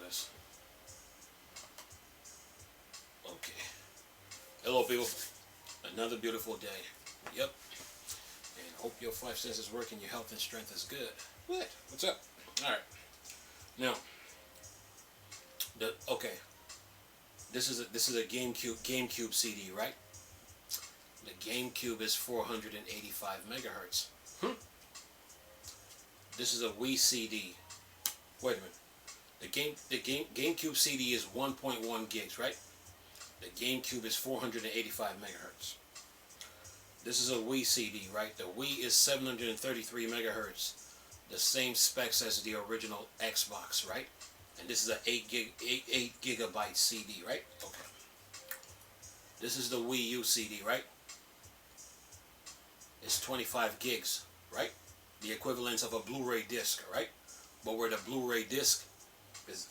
this. Okay. Hello, people. Another beautiful day. Yep. And hope your 5 senses work and your health and strength is good. What? What's up? All right. Now, okay. This is a GameCube CD, right? The GameCube is 485 megahertz. This is a Wii CD. Wait a minute. The GameCube CD is 1.1 gigs, right? The GameCube is 485 megahertz. This is a Wii CD, right? The Wii is 733 megahertz. The same specs as the original Xbox, right? And this is an 8 gigabyte CD, right? Okay. This is the Wii U CD, right? It's 25 gigs, right? The equivalent of a Blu-ray disc, right? But where the Blu-ray disc is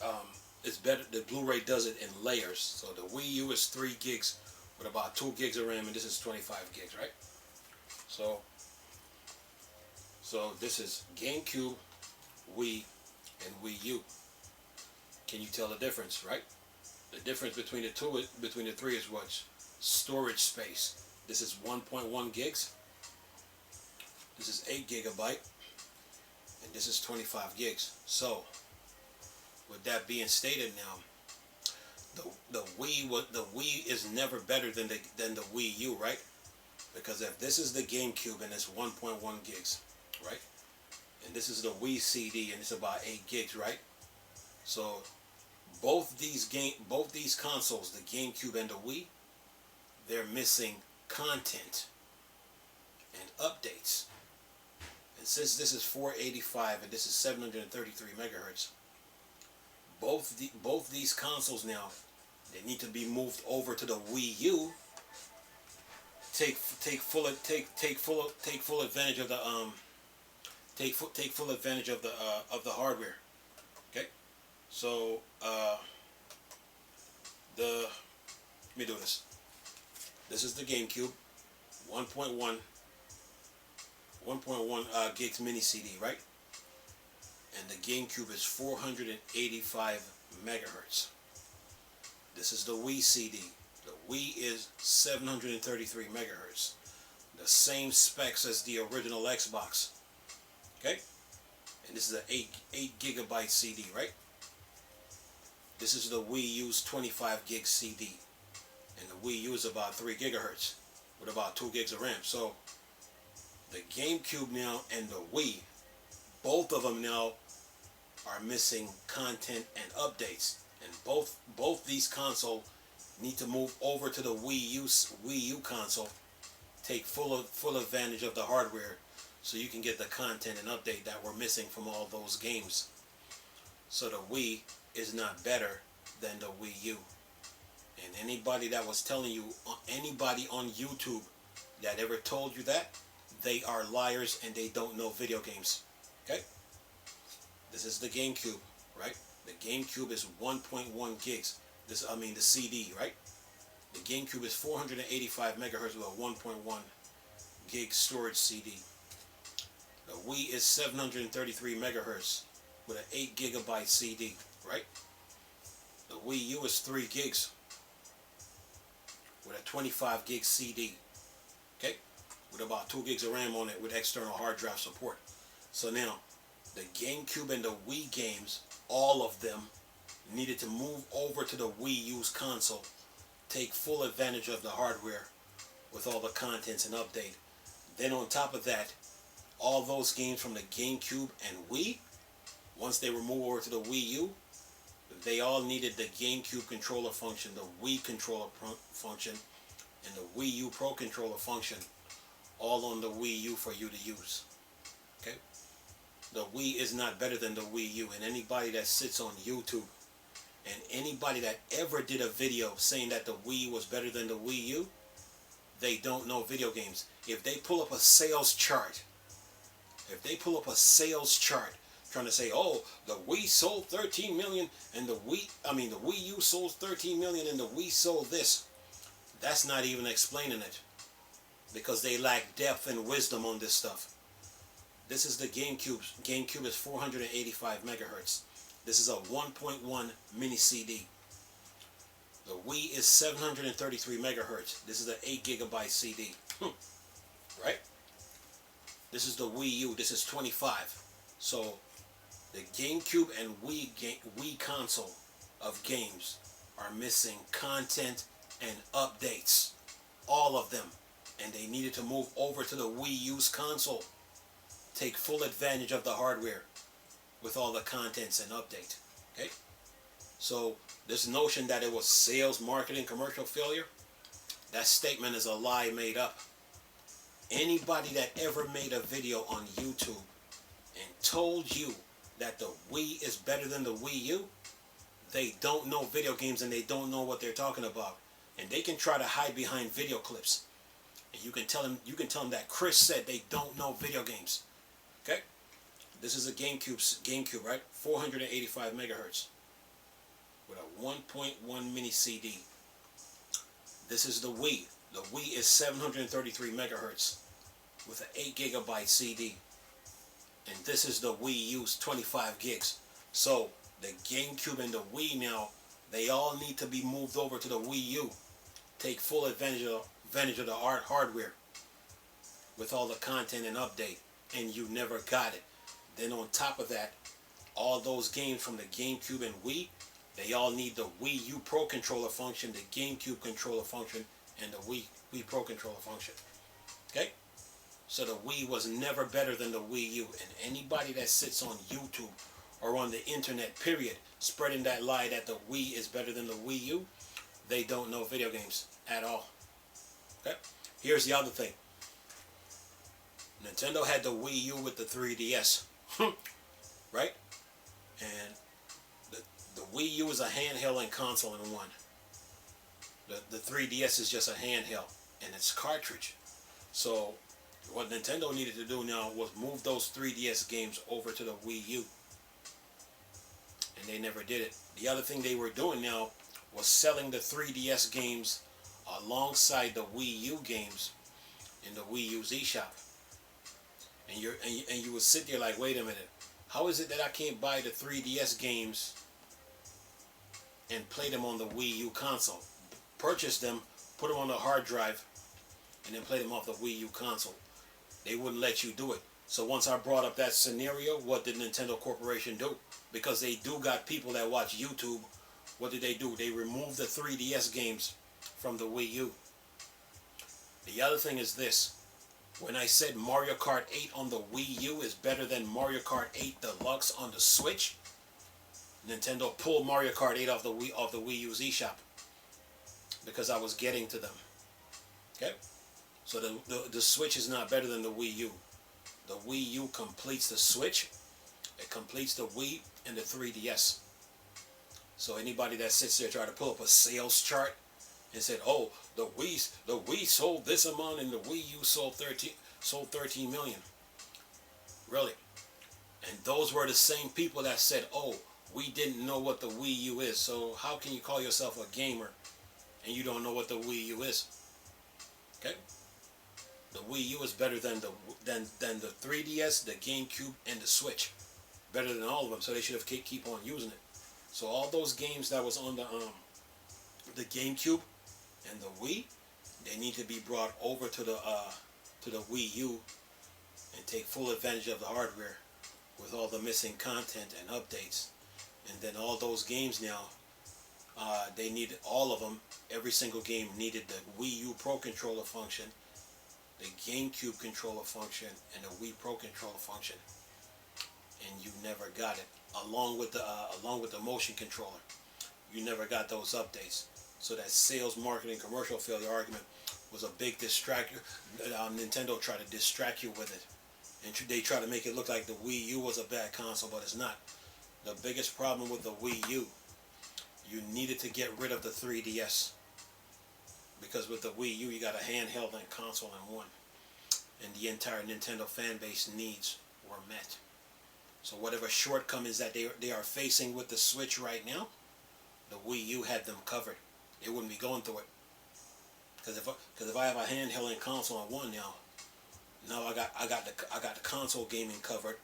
better, the Blu-ray does it in layers. So the Wii U is 3 gigs with about 2 gigs of RAM, and this is 25 gigs, right? So this is GameCube, Wii, and Wii U. Can you tell the difference, right? The difference between the three is what? Storage space. This is 1.1 gigs. This is 8 gigabyte, and this is 25 gigs. So, with that being stated, now, the Wii is never better than the Wii U, right? Because if this is the GameCube and it's 1.1 gigs, right? And this is the Wii CD and it's about 8 gigs, right? So, both these consoles, the GameCube and the Wii, they're missing content and updates. And since this is 485 and this is 733 megahertz, both these consoles now, they need to be moved over to the Wii U. Take full advantage of the take full advantage of the hardware. Okay, so let me do this. This is the GameCube, 1.1 gigs mini CD, right? And the GameCube is 485 megahertz. This is the Wii CD. The Wii is 733 megahertz. The same specs as the original Xbox. Okay? And this is an 8 gigabyte CD, right? This is the Wii U's 25 gig CD. And the Wii U is about 3 gigahertz with about 2 gigs of RAM. So the GameCube now and the Wii, both of them now are missing content and updates. And both these consoles need to move over to the Wii U console, take full advantage of the hardware, so you can get the content and update that we're missing from all those games. So the Wii is not better than the Wii U. And anybody that was telling you, anybody on YouTube that ever told you that, they are liars and they don't know video games. Okay? This is the GameCube, right? The GameCube is 1.1 gigs. The CD, right? The GameCube is 485 megahertz with a 1.1 gig storage CD. The Wii is 733 megahertz with an 8 gigabyte CD, right? The Wii U is 3 gigs with a 25 gig CD, okay? With about 2 gigs of RAM on it with external hard drive support. So now, the GameCube and the Wii games, all of them, needed to move over to the Wii U's console, take full advantage of the hardware with all the contents and update. Then on top of that, all those games from the GameCube and Wii, once they were moved over to the Wii U, they all needed the GameCube controller function, the Wii controller function, and the Wii U Pro controller function, all on the Wii U for you to use. Okay? The Wii is not better than the Wii U, and anybody that sits on YouTube and anybody that ever did a video saying that the Wii was better than the Wii U, they don't know video games. If they pull up a sales chart, trying to say, oh, the Wii sold 13 million and the Wii U sold 13 million and the Wii sold this, that's not even explaining it, because they lack depth and wisdom on this stuff. This is the GameCube. GameCube is 485 megahertz. This is a 1.1 mini CD. The Wii is 733 megahertz. This is an 8 gigabyte CD. Right? This is the Wii U. This is 25. So the GameCube and Wii console of games are missing content and updates. All of them. And they needed to move over to the Wii U's console. Take full advantage of the hardware with all the contents and update. Okay? So this notion that it was sales, marketing, commercial failure, that statement is a lie made up. Anybody that ever made a video on YouTube and told you that the Wii is better than the Wii U, they don't know video games and they don't know what they're talking about. And they can try to hide behind video clips. And you can tell them that Chris said they don't know video games. Okay? This is a GameCube, right? 485 megahertz with a 1.1 mini CD. This is the Wii. The Wii is 733 megahertz with an 8 gigabyte CD. And this is the Wii U's 25 gigs. So the GameCube and the Wii now, they all need to be moved over to the Wii U. Take full advantage of the hardware with all the content and update. And you never got it. Then on top of that, all those games from the GameCube and Wii, they all need the Wii U Pro Controller function, the GameCube controller function, and the Wii Pro Controller function. Okay? So the Wii was never better than the Wii U. And anybody that sits on YouTube or on the internet, period, spreading that lie that the Wii is better than the Wii U, they don't know video games at all. Okay? Here's the other thing. Nintendo had the Wii U with the 3DS. Right? And the Wii U is a handheld and console in one. The 3DS is just a handheld and it's cartridge. So what Nintendo needed to do now was move those 3DS games over to the Wii U. And they never did it. The other thing they were doing now was selling the 3DS games alongside the Wii U games in the Wii U's eShop. And you would sit there like, wait a minute, how is it that I can't buy the 3DS games and play them on the Wii U console? Purchase them, put them on a hard drive, and then play them off the Wii U console. They wouldn't let you do it. So once I brought up that scenario, what did Nintendo Corporation do? Because they do got people that watch YouTube, what did they do? They removed the 3DS games from the Wii U. The other thing is this. When I said Mario Kart 8 on the Wii U is better than Mario Kart 8 Deluxe on the Switch, Nintendo pulled Mario Kart 8 off the Wii U's eShop because I was getting to them. Okay? So the Switch is not better than the Wii U. The Wii U completes the Switch. It completes the Wii and the 3DS. So anybody that sits there trying to pull up a sales chart and said, oh, the Wii sold this amount and the Wii U sold 13 million. Really? And those were the same people that said, oh, we didn't know what the Wii U is. So how can you call yourself a gamer and you don't know what the Wii U is? Okay? The Wii U is better than the 3DS, the GameCube, and the Switch. Better than all of them. So they should have keep on using it. So all those games that was on the GameCube and the Wii, they need to be brought over to the Wii U and take full advantage of the hardware with all the missing content and updates. And then all those games now, they needed all of them. Every single game needed the Wii U Pro Controller function, the GameCube controller function, and the Wii Pro Controller function. And you never got it, along with the motion controller. You never got those updates. So that sales, marketing, commercial failure argument was a big distractor. Nintendo tried to distract you with it. And they try to make it look like the Wii U was a bad console, but it's not. The biggest problem with the Wii U, you needed to get rid of the 3DS. Because with the Wii U, you got a handheld and console in one. And the entire Nintendo fan base needs were met. So whatever shortcomings that they are facing with the Switch right now, the Wii U had them covered. They wouldn't be going through it. Because if I have a handheld and console on one now I got the console gaming covered.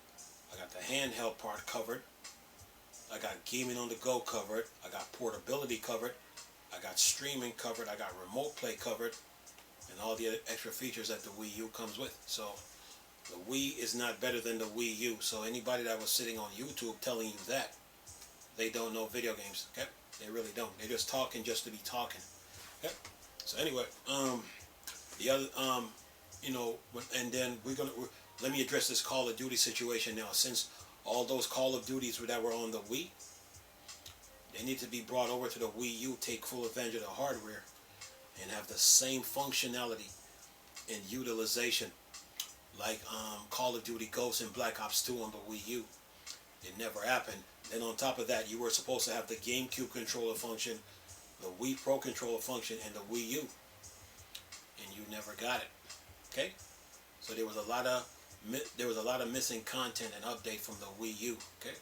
I got the handheld part covered. I got gaming on the go covered. I got portability covered. I got streaming covered. I got remote play covered, and all the other extra features that the Wii U comes with. So the Wii is not better than the Wii U. So anybody that was sitting on YouTube telling you that, they don't know video games. Okay, they really don't. They're just talking just to be talking. Okay. So anyway, the other, and then let me address this Call of Duty situation now. Since all those Call of Duties that were on the Wii, they need to be brought over to the Wii U, take full advantage of the hardware, and have the same functionality and utilization like Call of Duty Ghosts and Black Ops 2 on the Wii U. It never happened. Then on top of that, you were supposed to have the GameCube controller function, the Wii Pro controller function, and the Wii U, and you never got it. Okay, so there was a lot of missing content and update from the Wii U. Okay,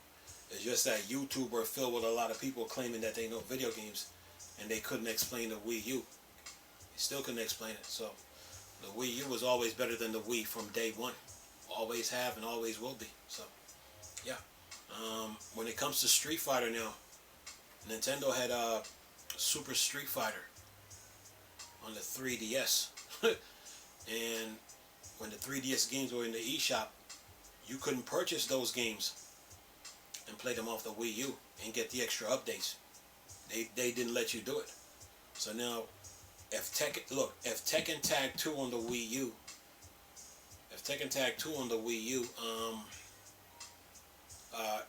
it's just that YouTube were filled with a lot of people claiming that they know video games, and they couldn't explain the Wii U. They still couldn't explain it. So the Wii U was always better than the Wii from day one. Always have and always will be. So yeah. When it comes to Street Fighter now, Nintendo had Super Street Fighter on the 3DS. And when the 3DS games were in the eShop, you couldn't purchase those games and play them off the Wii U and get the extra updates. They didn't let you do it. So now, if Tekken Tag 2 on the Wii U,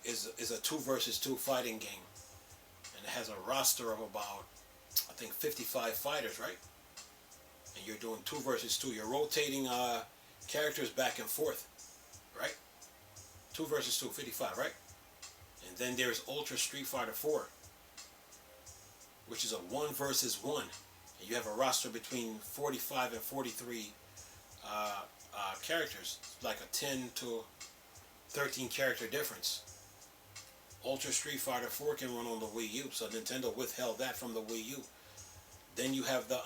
is a 2 versus 2 fighting game, and it has a roster of about, I think, 55 fighters, right? And you're doing 2 versus 2. You're rotating characters back and forth, right? 2 versus 2, 55, right? And then there's Ultra Street Fighter 4, which is a 1 versus 1. And you have a roster between 45 and 43 characters, like a 10 to 13 character difference. Ultra Street Fighter 4 can run on the Wii U, so Nintendo withheld that from the Wii U. Then you have the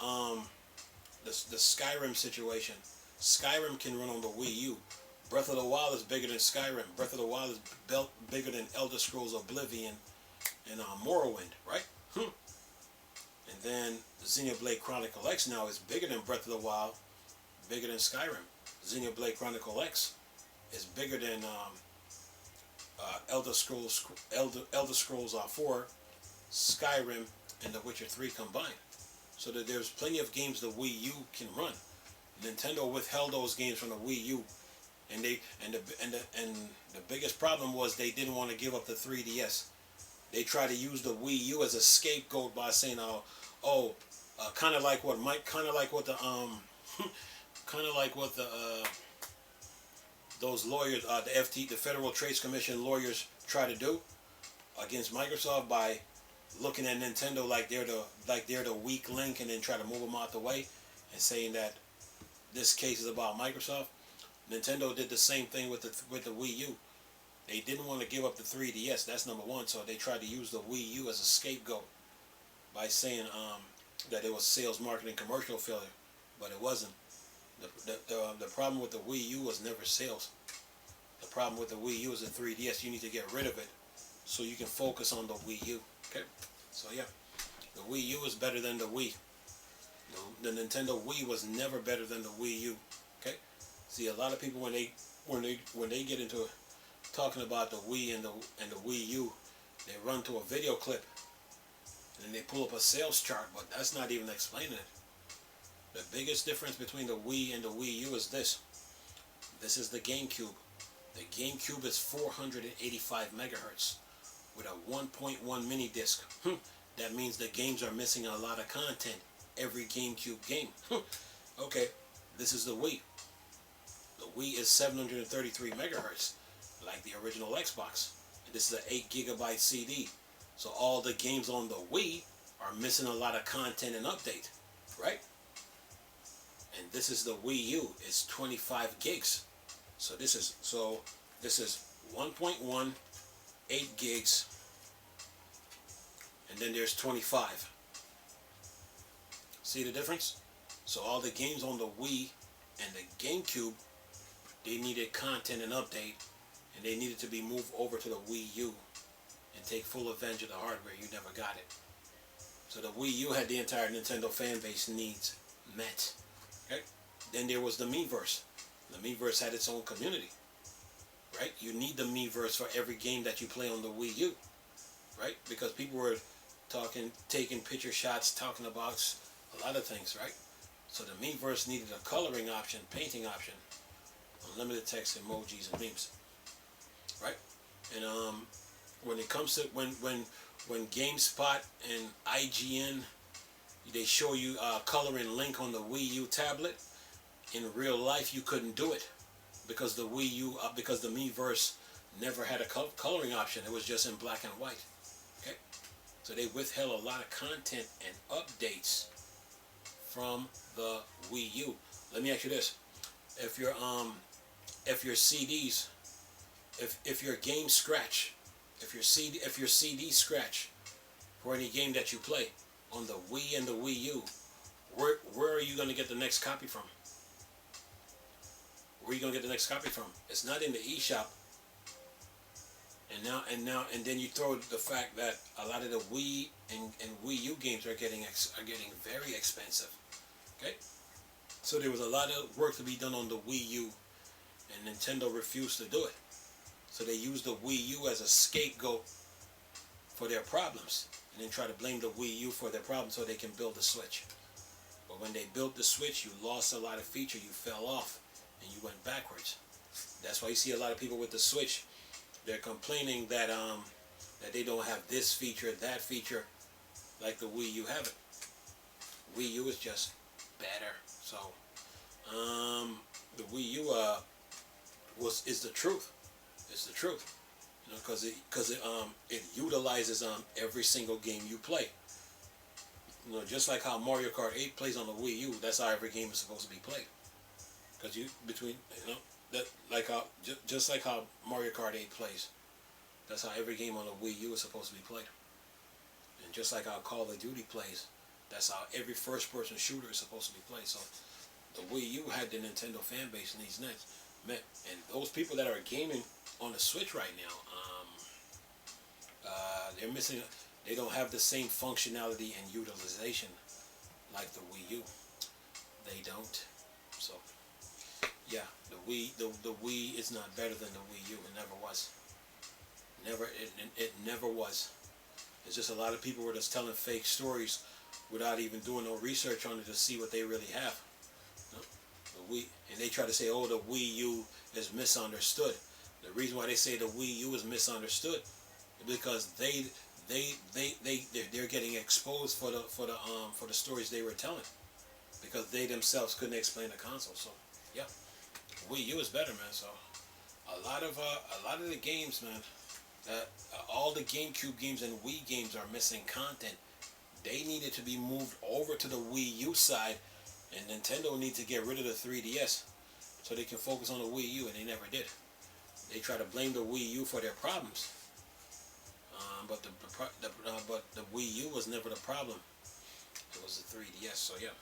Skyrim situation. Skyrim can run on the Wii U. Breath of the Wild is bigger than Skyrim. Breath of the Wild is bigger than Elder Scrolls Oblivion and Morrowind, right? And then the Xenoblade Chronicle X now is bigger than Breath of the Wild, bigger than Skyrim. Xenoblade Chronicle X is bigger than Elder Scrolls 4, Skyrim, and The Witcher 3 combined. So that there's plenty of games the Wii U can run. Nintendo withheld those games from the Wii U, and the biggest problem was they didn't want to give up the 3DS. They tried to use the Wii U as a scapegoat by saying, kind of like what those lawyers, the Federal Trade Commission lawyers, try to do against Microsoft by looking at Nintendo like they're the weak link, and then try to move them out the way and saying that this case is about Microsoft. Nintendo did the same thing with the Wii U. They didn't want to give up the 3DS. That's number one. So they tried to use the Wii U as a scapegoat by saying that it was sales, marketing, commercial failure, but it wasn't. The problem with the Wii U was never sales. The problem with the Wii U is the 3DS. You need to get rid of it so you can focus on the Wii U. Okay, so yeah, the Wii U is better than the Wii. The Nintendo Wii was never better than the Wii U. Okay, see, a lot of people when they get into talking about the Wii and the Wii U, they run to a video clip and then they pull up a sales chart, but that's not even explaining it. The biggest difference between the Wii and the Wii U is this. This is the GameCube. The GameCube is 485 megahertz with a 1.1 mini disc. That means the games are missing a lot of content. Every GameCube game. Okay, this is the Wii. The Wii is 733 megahertz, like the original Xbox. And this is an 8 gigabyte CD. So all the games on the Wii are missing a lot of content and update, right? And this is the Wii U. It's 25 gigs. So this is 1.1, 8 gigs, and then there's 25. See the difference? So all the games on the Wii and the GameCube, they needed content and update, and they needed to be moved over to the Wii U. And to take full advantage of the hardware. You never got it. So the Wii U had the entire Nintendo fan base needs met. Okay? Then there was the Miiverse. The Miiverse had its own community. Right? You need the Miiverse for every game that you play on the Wii U. Right? Because people were taking picture shots, talking about a lot of things, right? So the Miiverse needed a coloring option, painting option, unlimited text, emojis, and memes, right? And when it comes to when GameSpot and IGN, they show you a coloring link on the Wii U tablet, in real life you couldn't do it because the Wii U, because the Miiverse never had a coloring option. It was just in black and white. Okay, so they withheld a lot of content and updates from the Wii U. Let me ask you this: if your CDs, if your game scratch, if your CD scratch for any game that you play on the Wii and the Wii U, where are you going to get the next copy from? Where are you going to get the next copy from? It's not in the eShop. And then you throw the fact that a lot of the Wii and Wii U games are getting very expensive. Okay, so there was a lot of work to be done on the Wii U, and Nintendo refused to do it. So they used the Wii U as a scapegoat for their problems, and then try to blame the Wii U for their problems so they can build the Switch. But when they built the Switch, you lost a lot of feature, you fell off, and you went backwards. That's why you see a lot of people with the Switch. They're complaining that that they don't have this feature, that feature, like the Wii U have it. Wii U is just better. So the Wii U is the truth. It's the truth. You know, because it utilizes every single game you play. You know, just like how Mario Kart 8 plays on the Wii U, that's how every game is supposed to be played. Because just like how Mario Kart 8 plays, that's how every game on the Wii U is supposed to be played. And just like how Call of Duty plays, that's how every first-person shooter is supposed to be played. So the Wii U had the Nintendo fan base needs met, and those people that are gaming on the Switch right now, they're missing. They don't have the same functionality and utilization like the Wii U. They don't. So yeah, the Wii is not better than the Wii U. It never was. It never was. It's just a lot of people were just telling fake stories without even doing no research on it to see what they really have. You know? The Wii, and they try to say, oh, the Wii U is misunderstood. The reason why they say the Wii U is misunderstood is because they're getting exposed for the stories they were telling, because they themselves couldn't explain the console. So yeah, Wii U is better, man. So a lot of the games, man, all the GameCube games and Wii games are missing content. They needed to be moved over to the Wii U side, and Nintendo needs to get rid of the 3DS so they can focus on the Wii U, and they never did. They try to blame the Wii U for their problems, but the Wii U was never the problem. It was the 3DS. So yeah,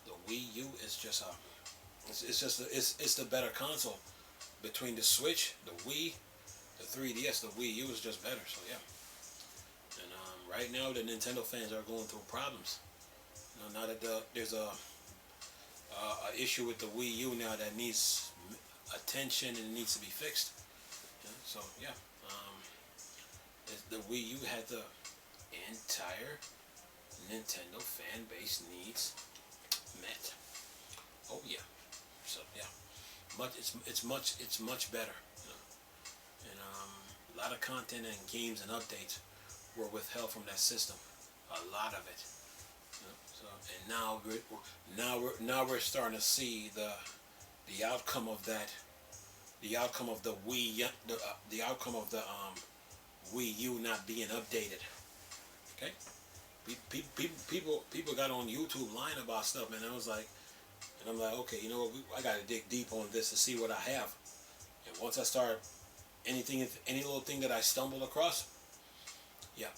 the Wii U is just it's the better console between the Switch, the Wii, the 3DS. The Wii U is just better. So yeah, and right now the Nintendo fans are going through problems. You know, now that there's a issue with the Wii U now that needs attention and it needs to be fixed. Yeah, so yeah, the Wii U had the entire Nintendo fan base needs met. Oh yeah, so yeah, it's much better. You know? And a lot of content and games and updates were withheld from that system. A lot of it. You know? So and now we're starting to see the outcome of that. The outcome of the Wii, the outcome of the Wii U not being updated. Okay, people got on YouTube lying about stuff, man. And I'm like, okay, you know what? I got to dig deep on this to see what I have. And once I start any little thing that I stumble across, yeah,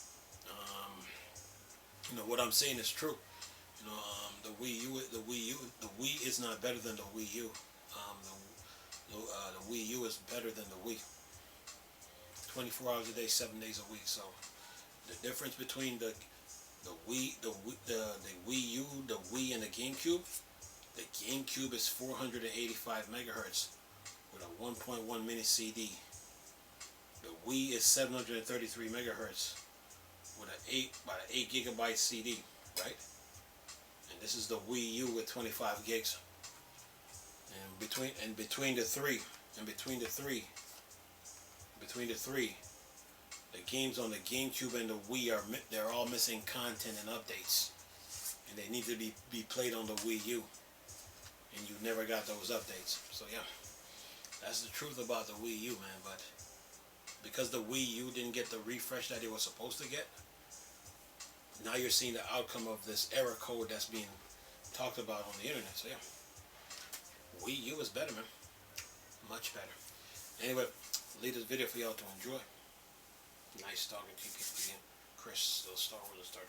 you know what I'm saying is true. You know, the Wii is not better than the Wii U. The Wii U is better than the Wii. 24 hours a day, 7 days a week. So the difference between the Wii U, the Wii, and the GameCube. The GameCube is 485 megahertz with a 1.1 mini CD. The Wii is 733 megahertz with about an 8 gigabyte CD, right? And this is the Wii U with 25 gigs. And between the three, the games on the GameCube and the Wii they're all missing content and updates, and they need to be played on the Wii U, and you never got those updates. So yeah, that's the truth about the Wii U, man. But because the Wii U didn't get the refresh that it was supposed to get, now you're seeing the outcome of this error code that's being talked about on the internet. So yeah, Wii U is better, man. Much better. Anyway, leave this video for y'all to enjoy. Nice talking to you people again. Chris, still Star Wars Starter.